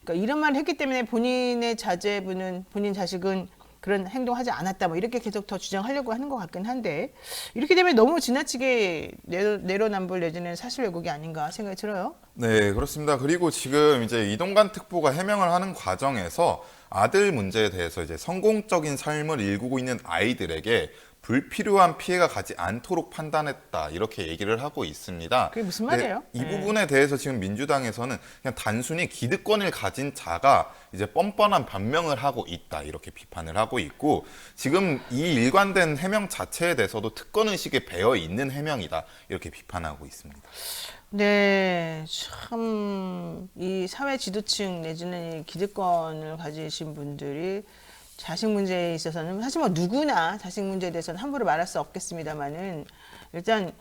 그러니까 이런 말을 했기 때문에 본인의 자제분은 본인 자식은 그런 행동하지 않았다. 뭐 이렇게 계속 더 주장하려고 하는 것 같긴 한데 이렇게 되면 너무 지나치게 내로남불 내지는 사실 왜곡이 아닌가 생각이 들어요. 네, 그렇습니다. 그리고 지금 이제 이동관 특보가 해명을 하는 과정에서 아들 문제에 대해서 이제 성공적인 삶을 일구고 있는 아이들에게 불필요한 피해가 가지 않도록 판단했다 이렇게 얘기를 하고 있습니다. 그게 무슨 말이에요? 이 네. 부분에 대해서 지금 민주당에서는 그냥 단순히 기득권을 가진 자가 이제 뻔뻔한 변명을 하고 있다 이렇게 비판을 하고 있고 지금 이 일관된 해명 자체에 대해서도 특권 의식에 배어 있는 해명이다 이렇게 비판하고 있습니다. 네, 참 이 사회 지도층 내지는 이 기득권을 가지신 분들이 자식 문제에 있어서는 사실 뭐 누구나 자식 문제에 대해서는 함부로 말할 수 없겠습니다만은 일단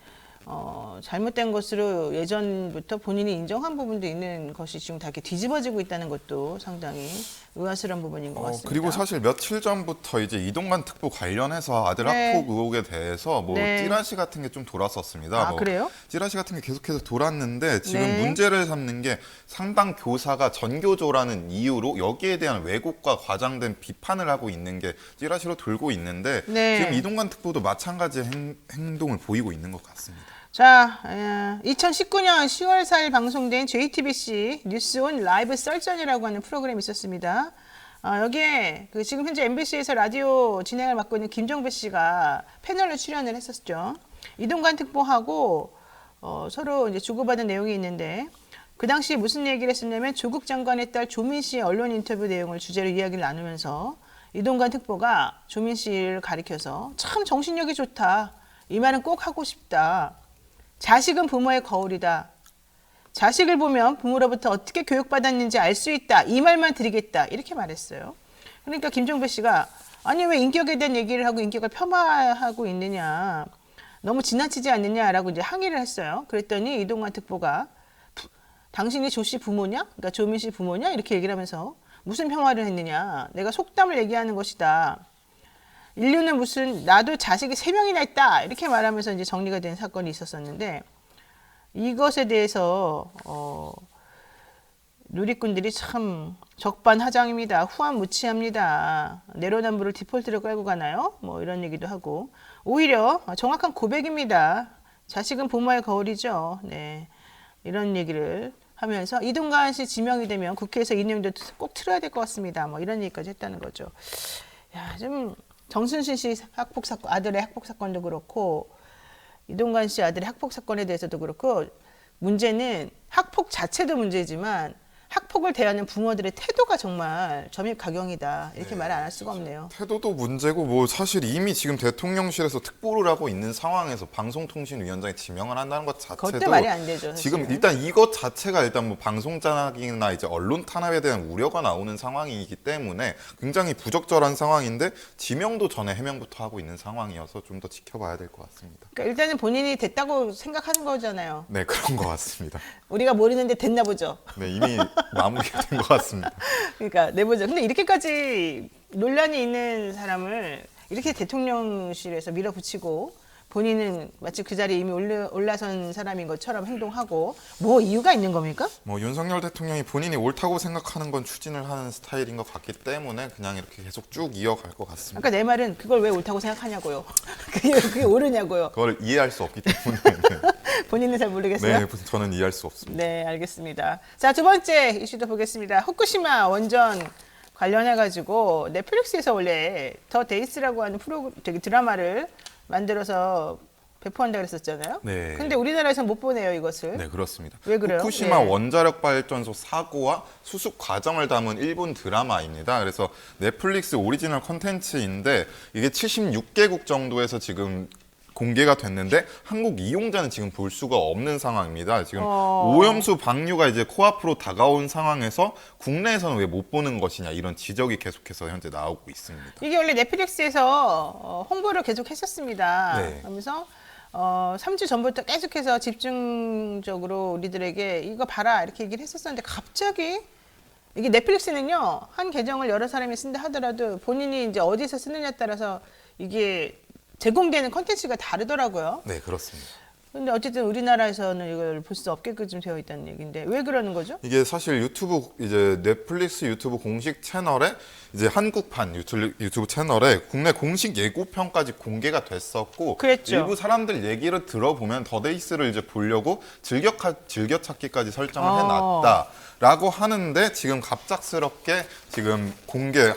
잘못된 것으로 예전부터 본인이 인정한 부분도 있는 것이 지금 다 이렇게 뒤집어지고 있다는 것도 상당히 의아스러운 부분인 것 같습니다. 그리고 사실 며칠 전부터 이제 이동관 특보 관련해서 아들 네. 학폭 의혹에 대해서 뭐 네. 찌라시 같은 게 좀 돌았었습니다. 아, 그래요? 찌라시 같은 게 계속해서 돌았는데 지금 네. 문제를 삼는 게 상당 교사가 전교조라는 이유로 여기에 대한 왜곡과 과장된 비판을 하고 있는 게 찌라시로 돌고 있는데 네. 지금 이동관 특보도 마찬가지 행동을 보이고 있는 것 같습니다. 자, 2019년 10월 4일 방송된 JTBC 뉴스온 라이브 썰전이라고 하는 프로그램이 있었습니다. 여기에 지금 현재 MBC에서 라디오 진행을 맡고 있는 김종배 씨가 패널로 출연을 했었죠. 이동관 특보하고 서로 이제 주고받은 내용이 있는데 그 당시 무슨 얘기를 했었냐면 조국 장관의 딸 조민 씨의 언론 인터뷰 내용을 주제로 이야기를 나누면서 이동관 특보가 조민 씨를 가리켜서 참 정신력이 좋다. 이 말은 꼭 하고 싶다. 자식은 부모의 거울이다. 자식을 보면 부모로부터 어떻게 교육받았는지 알 수 있다. 이 말만 드리겠다. 이렇게 말했어요. 그러니까 김종배 씨가 아니 왜 인격에 대한 얘기를 하고 인격을 폄하하고 있느냐. 너무 지나치지 않느냐라고 이제 항의를 했어요. 그랬더니 이동관 특보가 당신이 조 씨 부모냐? 그러니까 조민 씨 부모냐? 이렇게 얘기를 하면서 무슨 폄하를 했느냐. 내가 속담을 얘기하는 것이다. 인류는 무슨 나도 자식이 3명이나 있다 이렇게 말하면서 이제 정리가 된 사건이 있었었는데 이것에 대해서 누리꾼들이 참 적반하장입니다. 후한무치합니다. 내로남불을 디폴트로 깔고 가나요? 뭐 이런 얘기도 하고 오히려 정확한 고백입니다. 자식은 부모의 거울이죠. 네, 이런 얘기를 하면서 이동관 씨 지명이 되면 국회에서 이 내용도 꼭 틀어야 될 것 같습니다. 뭐 이런 얘기까지 했다는 거죠. 야, 좀 정순신 씨 학폭 사건, 아들의 학폭 사건도 그렇고 이동관 씨 아들의 학폭 사건에 대해서도 그렇고 문제는 학폭 자체도 문제지만 학폭을 대하는 부모들의 태도가 정말 점입가경이다. 이렇게 말 안 할 수가 없네요. 태도도 문제고 뭐 사실 이미 지금 대통령실에서 특보를 하고 있는 상황에서 방송통신위원장이 지명을 한다는 것 그것도 자체도 말이 안 되죠. 사실은. 지금 일단 이것 자체가 일단 뭐 방송 장악이나 이제 언론 탄압에 대한 우려가 나오는 상황이기 때문에 굉장히 부적절한 상황인데 지명도 전에 해명부터 하고 있는 상황이어서 좀 더 지켜봐야 될 것 같습니다. 그러니까 일단은 본인이 됐다고 생각하는 거잖아요. 네, 그런 것 같습니다. 우리가 모르는데 됐나 보죠. 네, 이미 마무리가 된 것 같습니다. 그러니까 내보죠. 근데 이렇게까지 논란이 있는 사람을 이렇게 대통령실에서 밀어붙이고 본인은 마치 그 자리에 이미 올라선 사람인 것처럼 행동하고 뭐 이유가 있는 겁니까? 뭐 윤석열 대통령이 본인이 옳다고 생각하는 건 추진을 하는 스타일인 것 같기 때문에 그냥 이렇게 계속 쭉 이어갈 것 같습니다. 아까 내 말은 그걸 왜 옳다고 생각하냐고요. 그게 옳으냐고요. 그걸 이해할 수 없기 때문에 본인은 잘 모르겠어요. 네, 저는 이해할 수 없습니다. 네, 알겠습니다. 자, 두 번째 이슈도 보겠습니다. 후쿠시마 원전 관련해가지고 넷플릭스에서 원래 더 데이스라고 하는 드라마를 만들어서 배포한다 그랬었잖아요. 네. 근데 우리나라에서 못 보네요, 이것을. 네, 그렇습니다. 왜 그래요? 후쿠시마 예. 원자력 발전소 사고와 수습 과정을 담은 일본 드라마입니다. 그래서 넷플릭스 오리지널 콘텐츠인데 이게 76개국 정도에서 지금 공개가 됐는데 한국 이용자는 지금 볼 수가 없는 상황입니다. 지금 오염수 방류가 이제 코앞으로 다가온 상황에서 국내에서는 왜 못 보는 것이냐 이런 지적이 계속해서 현재 나오고 있습니다. 이게 원래 넷플릭스에서 홍보를 계속 했었습니다. 네. 그러면서 3주 전부터 계속해서 집중적으로 우리들에게 이거 봐라 이렇게 얘기를 했었었는데 갑자기 이게 넷플릭스는요 한 계정을 여러 사람이 쓴다 하더라도 본인이 이제 어디서 쓰느냐에 따라서 이게 제공되는 콘텐츠가 다르더라고요. 네, 그렇습니다. 근데 어쨌든 우리나라에서는 이걸 볼 수 없게끔 되어 있다는 얘기인데 왜 그러는 거죠? 이게 사실 유튜브 이제 넷플릭스 유튜브 공식 채널에 이제 한국판 유튜브 채널에 국내 공식 예고편까지 공개가 됐었고 그랬죠. 일부 사람들 얘기를 들어보면 더데이스를 이제 보려고 즐겨찾기까지 설정을 해놨다라고 하는데 지금 갑작스럽게 지금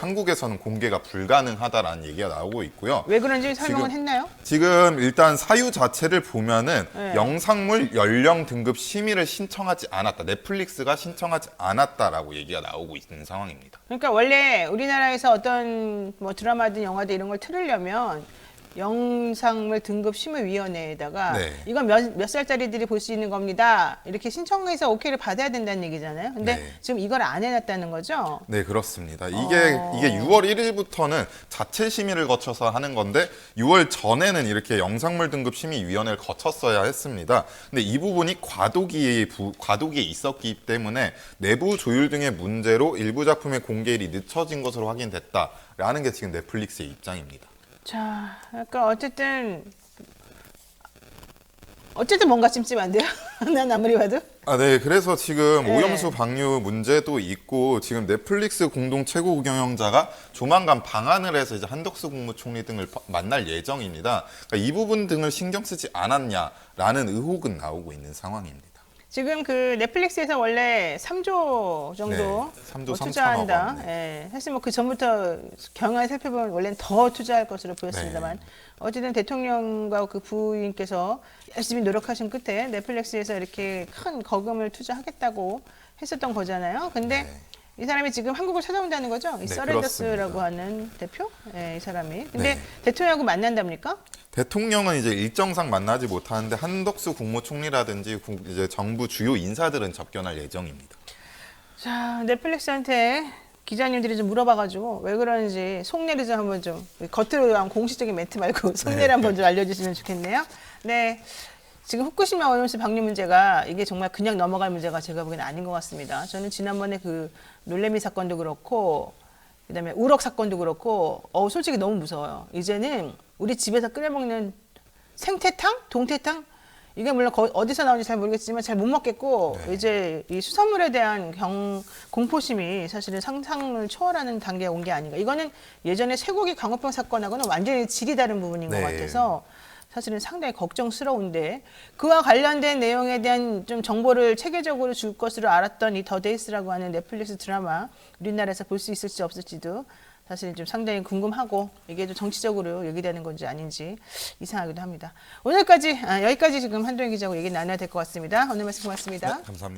한국에서는 공개가 불가능하다라는 얘기가 나오고 있고요. 왜 그런지 설명은 지금- 했나요? 지금 일단 사유 자체를 보면은 네. 영상물 연령 등급 심의를 신청하지 않았다. 넷플릭스가 신청하지 않았다라고 얘기가 나오고 있는 상황입니다. 그러니까 원래 우리나라에서 어떤 뭐 드라마든 영화든 이런 걸 틀으려면 영상물 등급 심의위원회에다가 네. 이건 몇 살짜리들이 볼 수 있는 겁니다. 이렇게 신청해서 오케이를 받아야 된다는 얘기잖아요. 근데 네. 지금 이걸 안 해놨다는 거죠. 네, 그렇습니다. 이게 6월 1일부터는 자체 심의를 거쳐서 하는 건데 6월 전에는 이렇게 영상물 등급 심의위원회를 거쳤어야 했습니다. 근데 이 부분이 과도기에 있었기 때문에 내부 조율 등의 문제로 일부 작품의 공개일이 늦춰진 것으로 확인됐다라는 게 지금 넷플릭스의 입장입니다. 자, 그러니까 어쨌든 뭔가 찜찜한데요. 난 아무리 봐도. 네. 그래서 지금 네. 오염수 방류 문제도 있고 지금 넷플릭스 공동 최고 경영자가 조만간 방한을 해서 이제 한덕수 국무총리 등을 만날 예정입니다. 그러니까 이 부분 등을 신경 쓰지 않았냐라는 의혹은 나오고 있는 상황입니다. 지금 그 넷플릭스에서 원래 3조 정도 네, 3조 뭐 3천억 투자한다. 원, 예. 사실 뭐 그 전부터 경향을 살펴보면 원래는 더 투자할 것으로 보였습니다만 네. 어쨌든 대통령과 그 부인께서 열심히 노력하신 끝에 넷플릭스에서 이렇게 큰 거금을 투자하겠다고 했었던 거잖아요. 근데 네. 이 사람이 지금 한국을 찾아온다는 거죠? 이 네, 서렌더스라고 그렇습니다. 하는 대표? 이 사람이. 근데 네. 대통령하고 만난답니까? 대통령은 이제 일정상 만나지 못하는데 한덕수 국무총리라든지 이제 정부 주요 인사들은 접견할 예정입니다. 자, 넷플릭스한테 기자님들이 좀 물어봐가지고 왜 그러는지 속내를 좀 한번 좀 겉으로 한 공식적인 멘트 말고 속내를 한번 좀 알려주시면 좋겠네요. 네. 지금 후쿠시마 오염수 방류 문제가 이게 정말 그냥 넘어갈 문제가 제가 보기에는 아닌 것 같습니다. 저는 지난번에 그 놀래미 사건도 그렇고 그다음에 우럭 사건도 그렇고 솔직히 너무 무서워요. 이제는 우리 집에서 끓여 먹는 생태탕, 동태탕 이게 물론 어디서 나오는지 잘 모르겠지만 잘 못 먹겠고 네. 이제 이 수산물에 대한 공포심이 사실은 상상을 초월하는 단계에 온 게 아닌가. 이거는 예전에 쇠고기 광우병 사건하고는 완전히 질이 다른 부분인 것 네. 같아서 사실은 상당히 걱정스러운데 그와 관련된 내용에 대한 좀 정보를 체계적으로 줄 것으로 알았던 이 더데이스라고 하는 넷플릭스 드라마 우리나라에서 볼 수 있을지 없을지도 사실 좀 상당히 궁금하고 이게 좀 정치적으로 얘기되는 건지 아닌지 이상하기도 합니다. 오늘까지 여기까지 지금 한동희 기자하고 얘기 나눠야 될 것 같습니다. 오늘 말씀 고맙습니다. 네, 감사합니다.